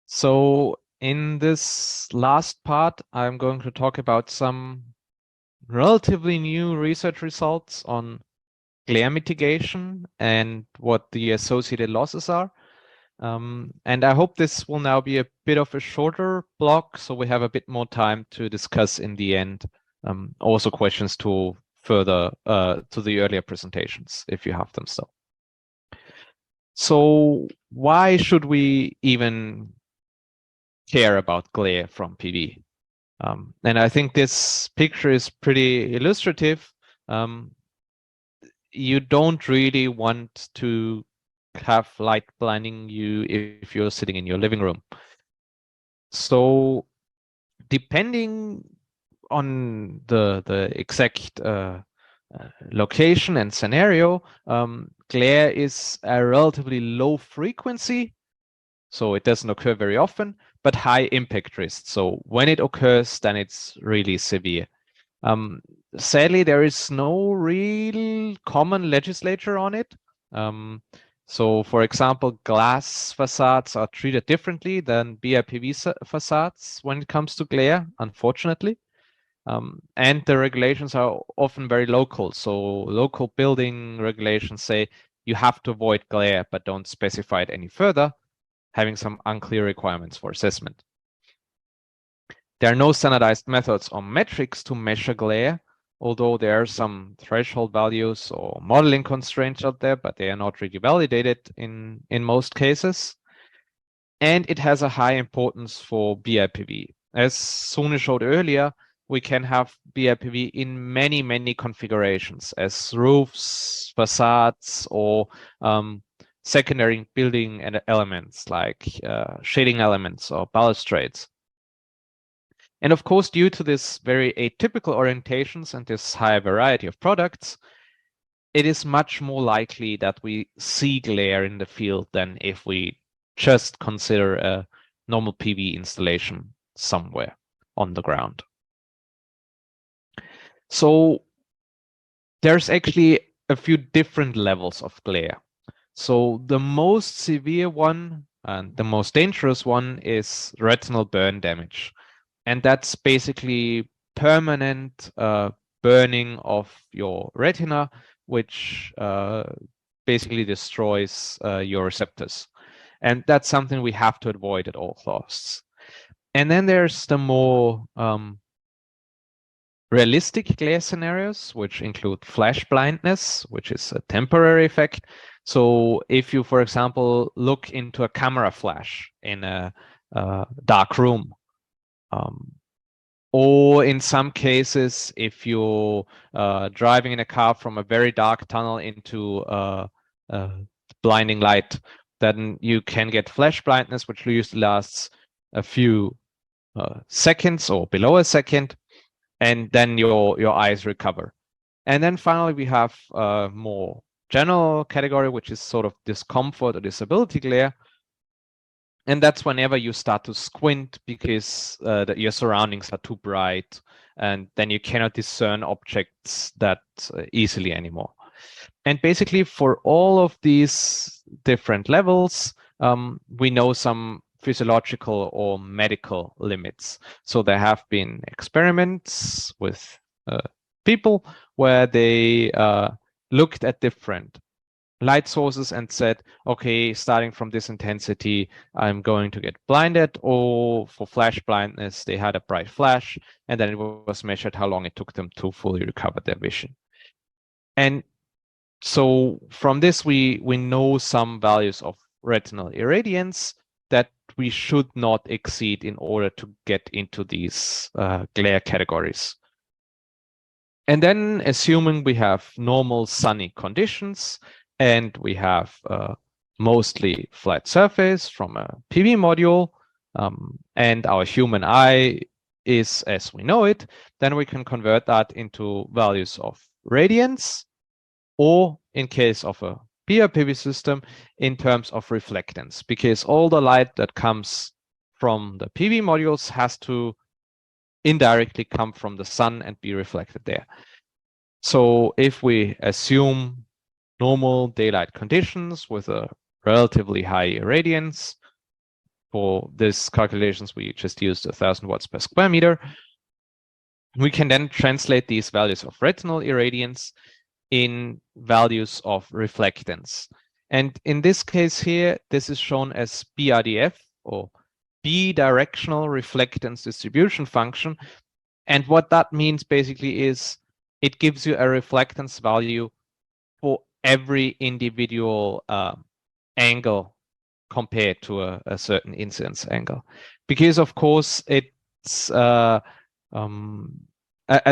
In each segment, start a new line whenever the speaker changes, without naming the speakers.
So in this last part, I'm going to talk about some relatively new research results on glare mitigation and what the associated losses are. And I hope this will now be a bit of a shorter block, so we have a bit more time to discuss in the end. Also questions to further to the earlier presentations, if you have them still. So why should we even care about glare from PV? And I think this picture is pretty illustrative. You don't really want to have light blinding you if you're sitting in your living room. So depending on the exact location and scenario, glare is a relatively low frequency, so it doesn't occur very often, but high impact risk. So when it occurs, then it's really severe. Sadly, there is no real common legislature on it. So, for example, glass facades are treated differently than BIPV facades when it comes to glare, unfortunately. And the regulations are often very local. So local building regulations say you have to avoid glare, but don't specify it any further, having some unclear requirements for assessment. There are no standardized methods or metrics to measure glare, although there are some threshold values or modeling constraints out there, but they are not really validated in most cases. And it has a high importance for BIPV. As Sune showed earlier, we can have BIPV in many, many configurations as roofs, facades, or secondary building elements like shading elements or balustrades. And of course, due to this very atypical orientations and this high variety of products, it is much more likely that we see glare in the field than if we just consider a normal PV installation somewhere on the ground. So there's actually a few different levels of glare. So the most severe one and the most dangerous one is retinal burn damage. And that's basically permanent burning of your retina, which basically destroys your receptors. And that's something we have to avoid at all costs. And then there's the more realistic glare scenarios, which include flash blindness, which is a temporary effect. So if you, for example, look into a camera flash in a dark room, or in some cases, if you're driving in a car from a very dark tunnel into blinding light, then you can get flash blindness, which usually lasts a few seconds or below a second, and then your eyes recover. And then finally, we have a more general category, which is sort of discomfort or disability glare. And that's whenever you start to squint because your surroundings are too bright, and then you cannot discern objects that easily anymore. And basically, for all of these different levels, we know some physiological or medical limits. So there have been experiments with people where they looked at different light sources and said, okay, starting from this intensity, I'm going to get blinded. Or for flash blindness, they had a bright flash, and then it was measured how long it took them to fully recover their vision. And so from this, we know some values of retinal irradiance that we should not exceed in order to get into these glare categories. And then assuming we have normal sunny conditions and we have mostly flat surface from a PV module, and our human eye is as we know it, then we can convert that into values of radiance, or in case of a BIPV system, in terms of reflectance, because all the light that comes from the PV modules has to indirectly come from the sun and be reflected there. So if we assume normal daylight conditions with a relatively high irradiance, for this calculations, we just used 1000 watts per square meter. We can then translate these values of retinal irradiance in values of reflectance. And in this case here, this is shown as BRDF, or bidirectional reflectance distribution function. And what that means basically is it gives you a reflectance value for every individual angle compared to a certain incidence angle. Because of course it's a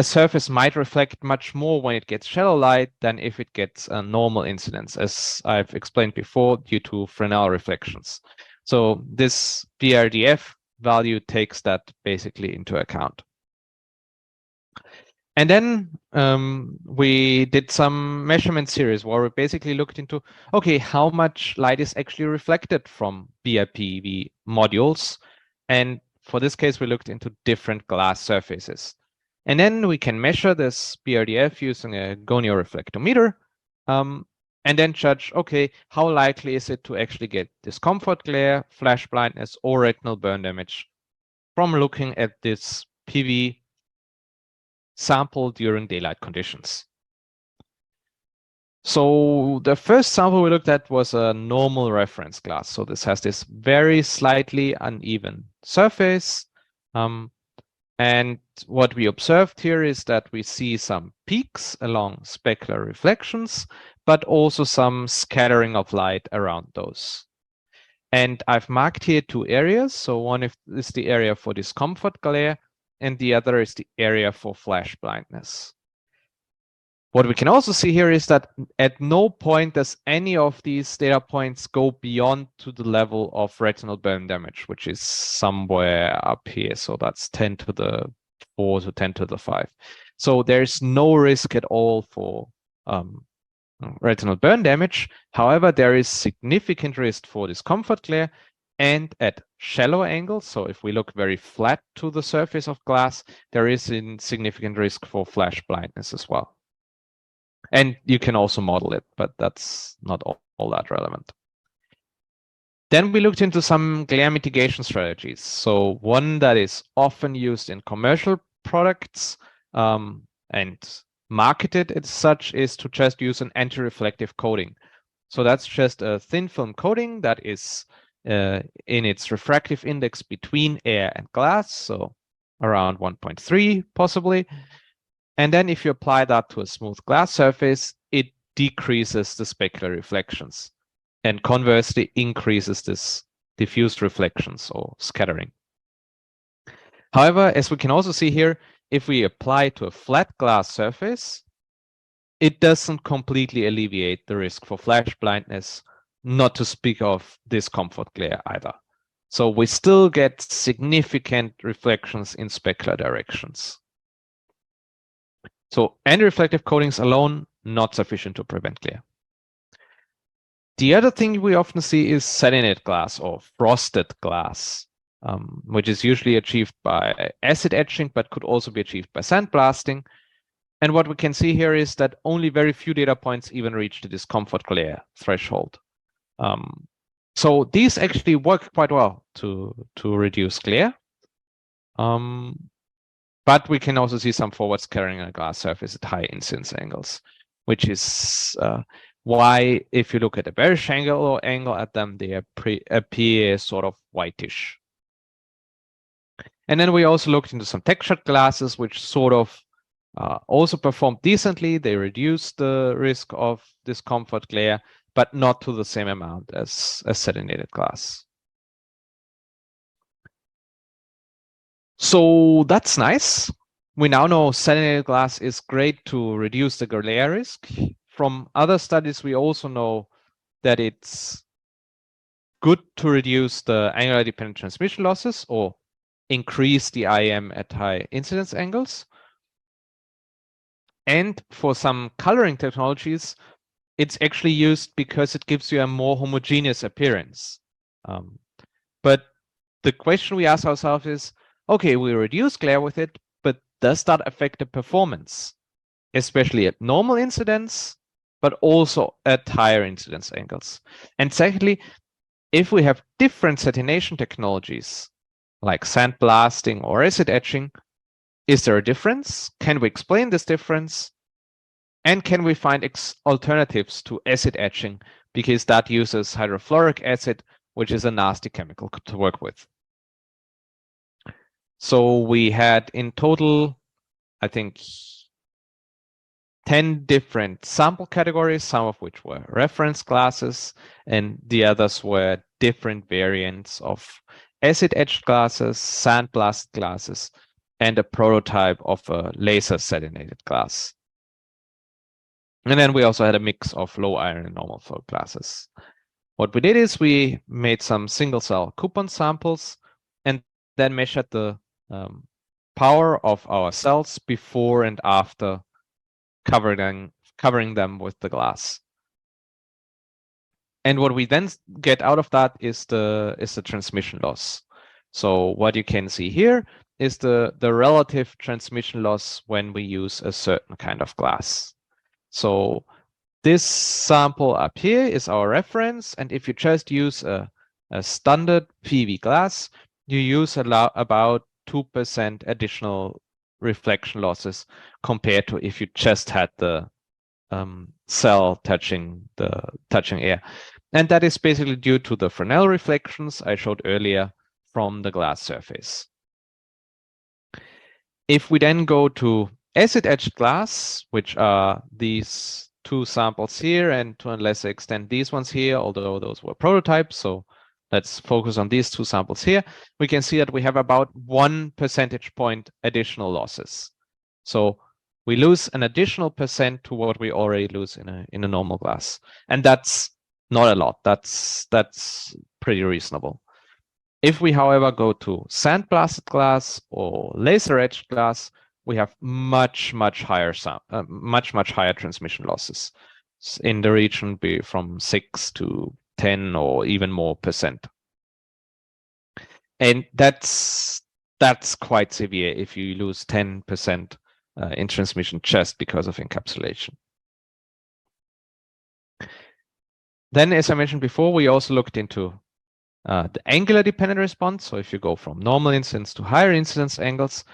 surface might reflect much more when it gets shallow light than if it gets a normal incidence, as I've explained before, due to Fresnel reflections. So this BRDF value takes that basically into account. And then we did some measurement series where we basically looked into, okay, how much light is actually reflected from BIPV modules. And for this case, we looked into different glass surfaces. And then we can measure this BRDF using a gonio-reflectometer, and then judge, okay, how likely is it to actually get discomfort glare, flash blindness, or retinal burn damage from looking at this PV sample during daylight conditions. So the first sample we looked at was a normal reference glass. So this has this very slightly uneven surface. And what we observed here is that we see some peaks along specular reflections, but also some scattering of light around those. And I've marked here two areas. So one is the area for discomfort glare, and the other is the area for flash blindness. What we can also see here is that at no point does any of these data points go beyond to the level of retinal burn damage, which is somewhere up here. So that's 10 to the 4 to 10 to the 5. So there's no risk at all for retinal burn damage. However, there is significant risk for discomfort glare, and at shallow angles, so if we look very flat to the surface of glass, there is a significant risk for flash blindness as well. And you can also model it, but that's not all that relevant. Then we looked into some glare mitigation strategies. So one that is often used in commercial products and marketed as such is to just use an anti-reflective coating. So that's just a thin film coating that is in its refractive index between air and glass, so around 1.3 possibly. And then if you apply that to a smooth glass surface, it decreases the specular reflections and conversely increases this diffuse reflections or scattering. However, as we can also see here, if we apply to a flat glass surface, it doesn't completely alleviate the risk for flash blindness, not to speak of discomfort glare either. So we still get significant reflections in specular directions. So anti-reflective coatings alone, not sufficient to prevent glare. The other thing we often see is satinated glass or frosted glass, which is usually achieved by acid etching, but could also be achieved by sandblasting. And what we can see here is that only very few data points even reach the discomfort glare threshold. So these actually work quite well to reduce glare. But we can also see some forward scattering on a glass surface at high incidence angles, which is why if you look at a very shallow angle at them, they appear sort of whitish. And then we also looked into some textured glasses, which sort of also performed decently. They reduced the risk of discomfort glare, but not to the same amount as satinated glass. So that's nice. We now know satinated glass is great to reduce the glare risk. From other studies, we also know that it's good to reduce the angular dependent transmission losses or increase the IEM at high incidence angles. And for some coloring technologies, it's actually used because it gives you a more homogeneous appearance. But the question we ask ourselves is, okay, we reduce glare with it, but does that affect the performance, especially at normal incidence, but also at higher incidence angles? And secondly, If we have different satination technologies, like sandblasting or acid etching, is there a difference? Can we explain this difference? And can we find alternatives to acid etching? Because that uses hydrofluoric acid, which is a nasty chemical to work with. So we had in total, I think, 10 different sample categories, some of which were reference classes, and the others were different variants of acid-etched glasses, sandblasted glasses, and a prototype of a laser satinated glass. And then we also had a mix of low iron and normal flow glasses. What we did is we made some single cell coupon samples and then measured the power of our cells before and after covering them with the glass. And what we then get out of that is the transmission loss. So what you can see here is the relative transmission loss when we use a certain kind of glass. So this sample up here is our reference, and if you just use a standard PV glass, you use about 2% additional reflection losses compared to if you just had the cell touching air. And that is basically due to the Fresnel reflections I showed earlier from the glass surface. If we then go to acid-etched glass, which are these two samples here, and to a lesser extent these ones here, although those were prototypes, so let's focus on these two samples here, we can see that we have about 1 percentage point additional losses. So we lose an additional percent to what we already lose in a normal glass. And that's not a lot. That's pretty reasonable. If we, however, go to sandblasted glass or laser etched glass, we have much higher transmission losses in the region from 6 to 10 or even more percent. And that's quite severe if you lose 10% in transmission just because of encapsulation. Then, as I mentioned before, we also looked into the angular dependent response. So if you go from normal incidence to higher incidence angles,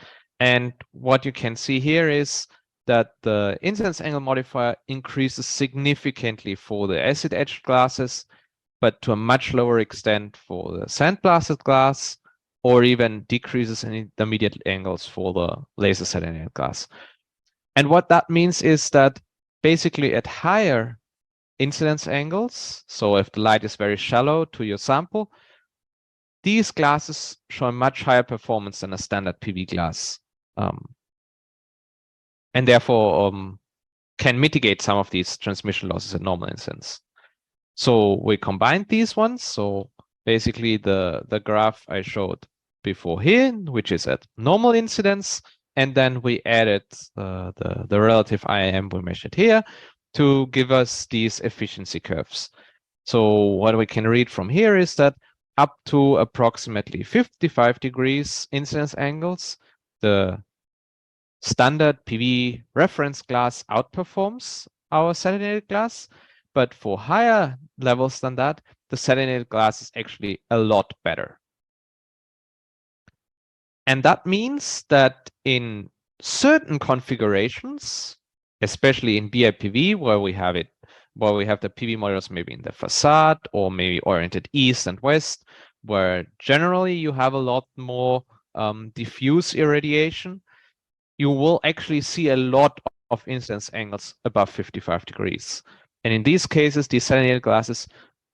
and what you can see here is that the incidence angle modifier increases significantly for the acid etched glasses, but to a much lower extent for the sandblasted glass, or even decreases in intermediate angles for the laser satinated glass. And what that means is that basically at higher incidence angles, so if the light is very shallow to your sample, these glasses show a much higher performance than a standard PV glass, and therefore can mitigate some of these transmission losses at normal incidence. So we combined these ones. So basically the graph I showed before here, which is at normal incidence, and then we added the relative IAM we measured here to give us these efficiency curves. So what we can read from here is that up to approximately 55 degrees incidence angles, the standard PV reference glass outperforms our satinated glass. But for higher levels than that, the satinated glass is actually a lot better. And that means that in certain configurations, especially in BIPV, where we have the PV modules maybe in the facade or maybe oriented east and west, where generally you have a lot more diffuse irradiation, you will actually see a lot of incidence angles above 55 degrees. And in these cases, these satinated glasses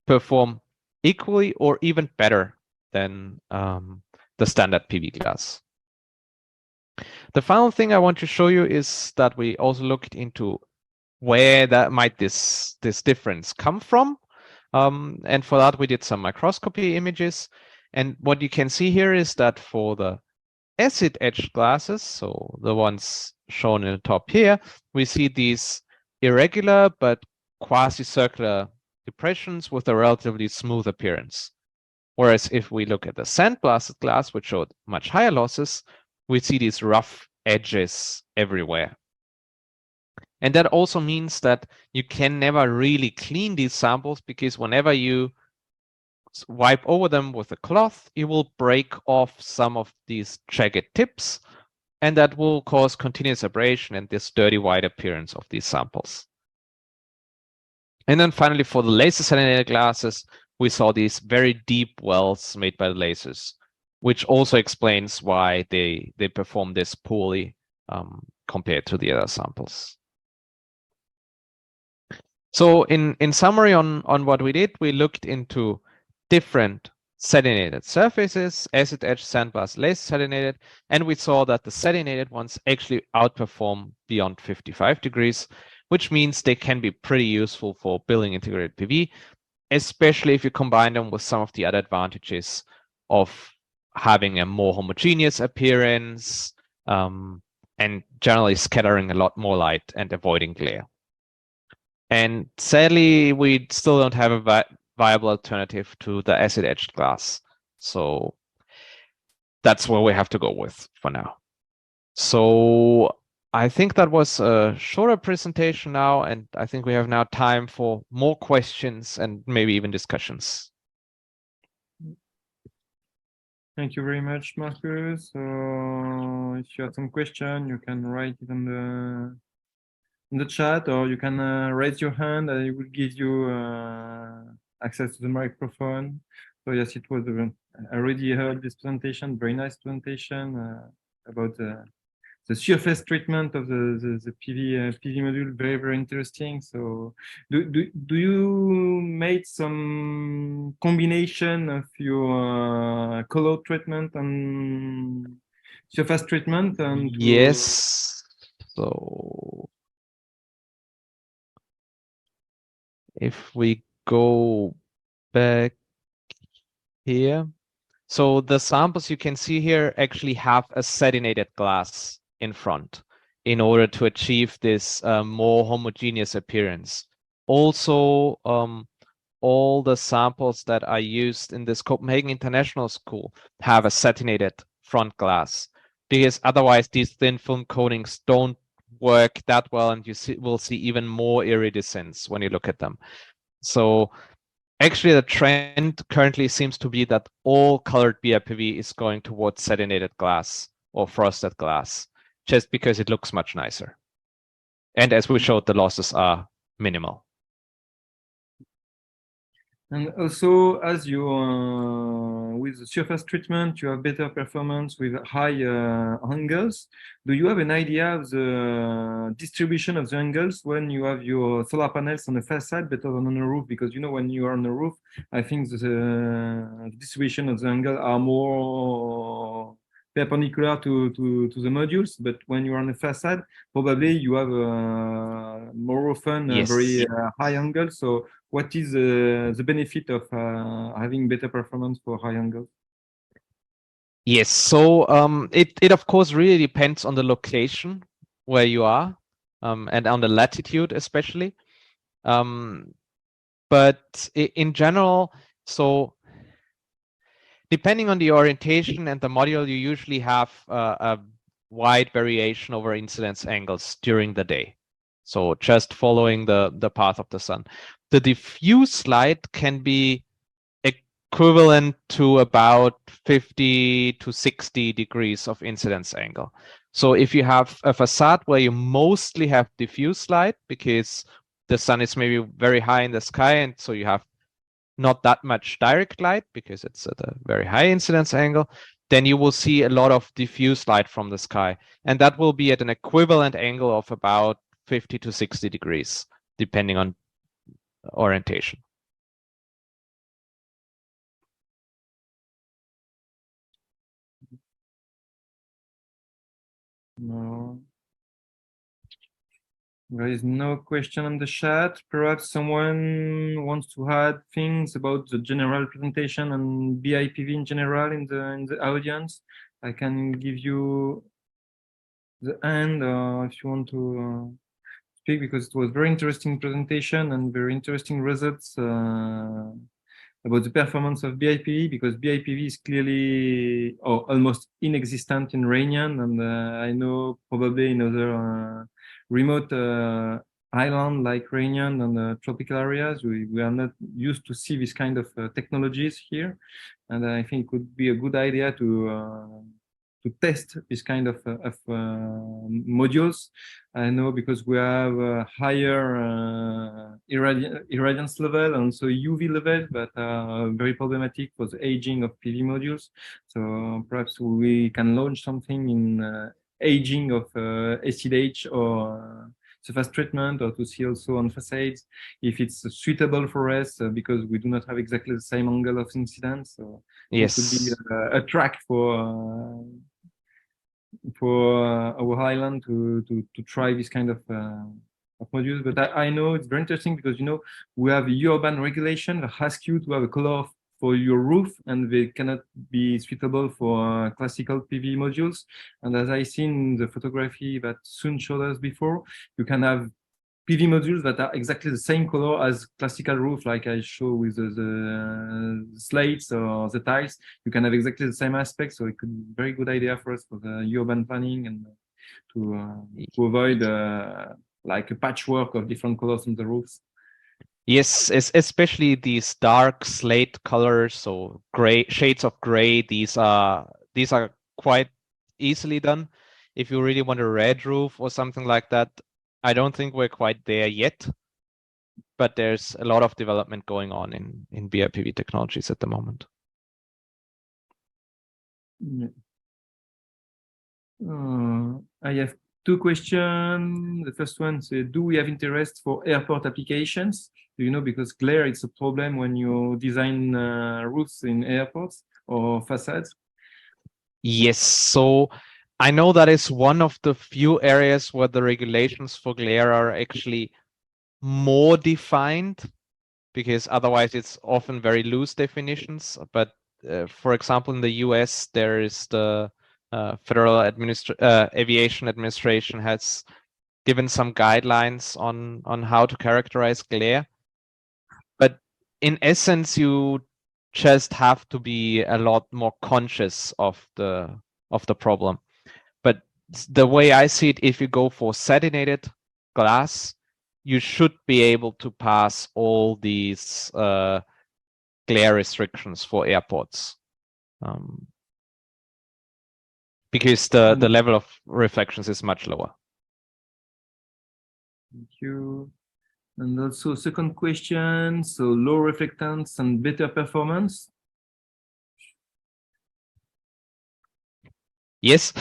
perform equally or even better than the standard PV glass. The final thing I want to show you is that we also looked into where that might this difference come from. And for that, we did some microscopy images. And what you can see here is that for the acid etched glasses, so the ones shown in the top here, we see these irregular but quasi-circular depressions with a relatively smooth appearance. Whereas if we look at the sandblasted glass, which showed much higher losses, we see these rough edges everywhere. And that also means that you can never really clean these samples, because whenever you wipe over them with a cloth, you will break off some of these jagged tips, and that will cause continuous abrasion and this dirty white appearance of these samples. And then finally, for the laser salinated glasses, we saw these very deep wells made by the lasers, which also explains why they perform this poorly compared to the other samples. So in summary on what we did, we looked into different salinated surfaces, acid etch, sandblast, laser salinated, and we saw that the salinated ones actually outperform beyond 55 degrees, which means they can be pretty useful for building integrated PV, especially if you combine them with some of the other advantages of having a more homogeneous appearance and generally scattering a lot more light and avoiding glare. And sadly, we still don't have a viable alternative to the acid etched glass. So that's where we have to go with for now. So I think that was a shorter presentation now, and I think we have now time for more questions and maybe even discussions.
Thank you very much, Markus. If you have some question, you can write it in the chat, or you can raise your hand. I will give you access to the microphone. So yes, it was. I already heard this presentation. Very nice presentation about the surface treatment of the PV module. Very, very interesting. So do you make some combination of your color treatment and surface treatment? And
yes. So if we go back here, so the samples you can see here actually have a satinated glass in front in order to achieve this more homogeneous appearance. Also, all the samples that are used in this Copenhagen International School have a satinated front glass, because otherwise these thin film coatings don't work that well, and you will see even more iridescence when you look at them. So actually, the trend currently seems to be that all colored BIPV is going towards satinated glass or frosted glass, just because it looks much nicer. And as we showed, the losses are minimal.
And also, as you with the surface treatment, you have better performance with high angles. Do you have an idea of the distribution of the angles when you have your solar panels on the facade better than on the roof? Because you know, when you are on the roof, I think the distribution of the angle are more perpendicular to the modules, but when you're on the facade, probably you have more often a very high angle. So what is the benefit of having better performance for high angles?
Yes, so it of course really depends on the location where you are and on the latitude especially. But in general, so depending on the orientation and the module, you usually have a wide variation over incidence angles during the day. So just following the path of the sun. The diffuse light can be equivalent to about 50 to 60 degrees of incidence angle. So if you have a facade where you mostly have diffuse light because the sun is maybe very high in the sky, and so you have not that much direct light because it's at a very high incidence angle, then you will see a lot of diffuse light from the sky. And that will be at an equivalent angle of about 50 to 60 degrees, depending on orientation.
No. There is no question on the chat. Perhaps someone wants to add things about the general presentation and BIPV in general in the audience. I can give you the hand if you want to speak, because it was very interesting presentation and very interesting results about the performance of BIPV, because BIPV is clearly or almost inexistent in Iranian, and I know probably in other remote island like Réunion and tropical areas. We are not used to see this kind of technologies here, and I think it could be a good idea to test this kind of modules. I know because we have a higher irradiance level and so UV level that are very problematic for the aging of PV modules. So perhaps we can launch something in aging of SEDH or surface treatment, or to see also on facades if it's suitable for us because we do not have exactly the same angle of incidence. So
Yes.
it could be a track for our island to try this kind of modules. But I know it's very interesting because we have a urban regulation that asks you to have a color for your roof, and they cannot be suitable for classical PV modules. And as I seen in the photography that Sun showed us before, you can have PV modules that are exactly the same color as classical roof, like I show with the slates or the tiles. You can have exactly the same aspect, so it could be a very good idea for us for the urban planning and to avoid like a patchwork of different colors on the roofs.
Yes, especially these dark slate colors, so gray shades of gray. These are quite easily done. If you really want a red roof or something like that, I don't think we're quite there yet, but there's a lot of development going on in BIPV technologies at the moment.
Yeah. I have two questions. The first one says, do we have interest for airport applications? Because glare is a problem when you design roofs in airports or facades.
Yes, so I know that is one of the few areas where the regulations for glare are actually more defined, because otherwise it's often very loose definitions. But for example, in the US, there is the Federal Aviation Administration has given some guidelines on how to characterize glare. But in essence, you just have to be a lot more conscious of the problem. But the way I see it, if you go for satinated glass, you should be able to pass all these glare restrictions for airports, because the level of reflections is much lower.
Thank you. And also second question, so low reflectance and better performance.
Yes.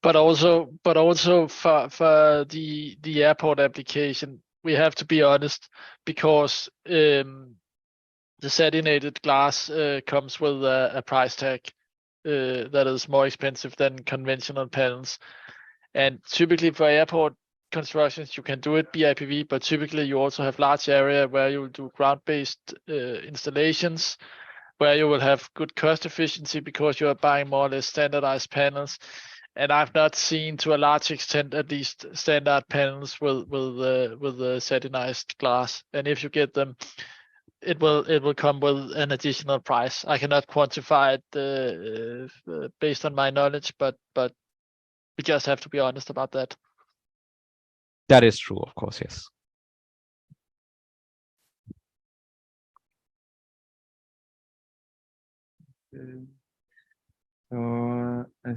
But also for the airport application, we have to be honest, because the satinated glass comes with a price tag that is more expensive than conventional panels. And typically for airport constructions, you can do it BIPV, but typically you also have large area where you will do ground-based installations, where you will have good cost efficiency because you are buying more or less standardized panels. And I've not seen, to a large extent at least, standard panels with the satinized glass. And if you get them, it will come with an additional price. I cannot quantify it based on my knowledge, but we just have to be honest about that.
That is true, of course, yes.
So I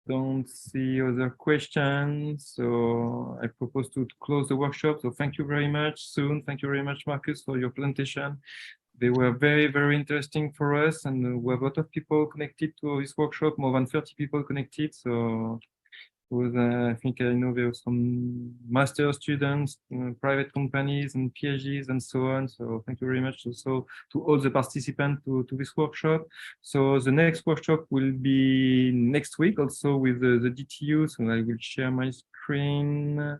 don't see other questions, so I propose to close the workshop. So thank you very much, Sun. Thank you very much, Markus, for your presentation. They were very, very interesting for us, and we have a lot of people connected to this workshop, more than 30 people connected. So I think I know there are some master students, private companies and PhDs and so on. So thank you very much also to all the participants to this workshop. So the next workshop will be next week also with the DTU. So I will share my screen.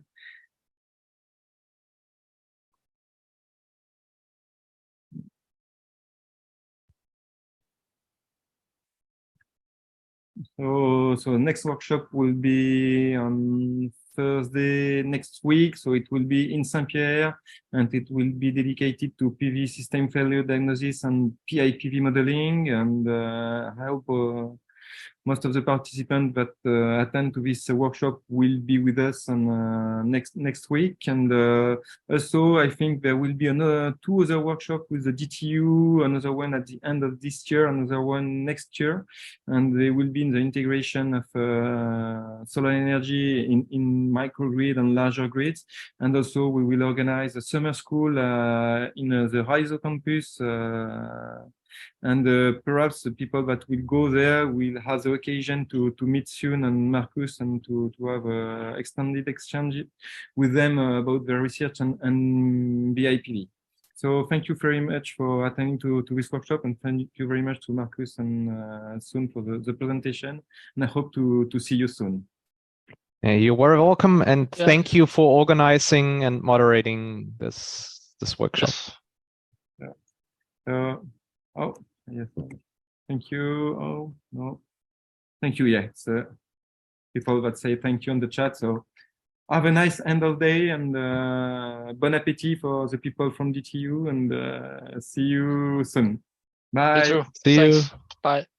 So next workshop will be on Thursday next week. So it will be in Saint-Pierre, and it will be dedicated to PV system failure diagnosis and PIPV modeling. And I hope most of the participants that attend to this workshop will be with us on next week. And also, I think there will be two other workshops with the DTU, another one at the end of this year, another one next year, and they will be in the integration of solar energy in microgrid and larger grids. And also, we will organize a summer school in the Raizo campus. And perhaps the people that will go there will have the occasion to meet Sun and Markus and to have extended exchange with them about the research and BIPV. So thank you very much for attending to this workshop, and thank you very much to Markus and Sun for the presentation. And I hope to see you soon.
You're very welcome, and
Yeah.
thank you for organizing and moderating this workshop.
Yes.
Yeah. Oh, yes. Thank you. Oh, no. Thank you. Yeah. It's people that say thank you on the chat. So have a nice end of day, and bon appetit for the people from DTU, and see you soon. Bye.
You too.
See you.
Thanks. Bye.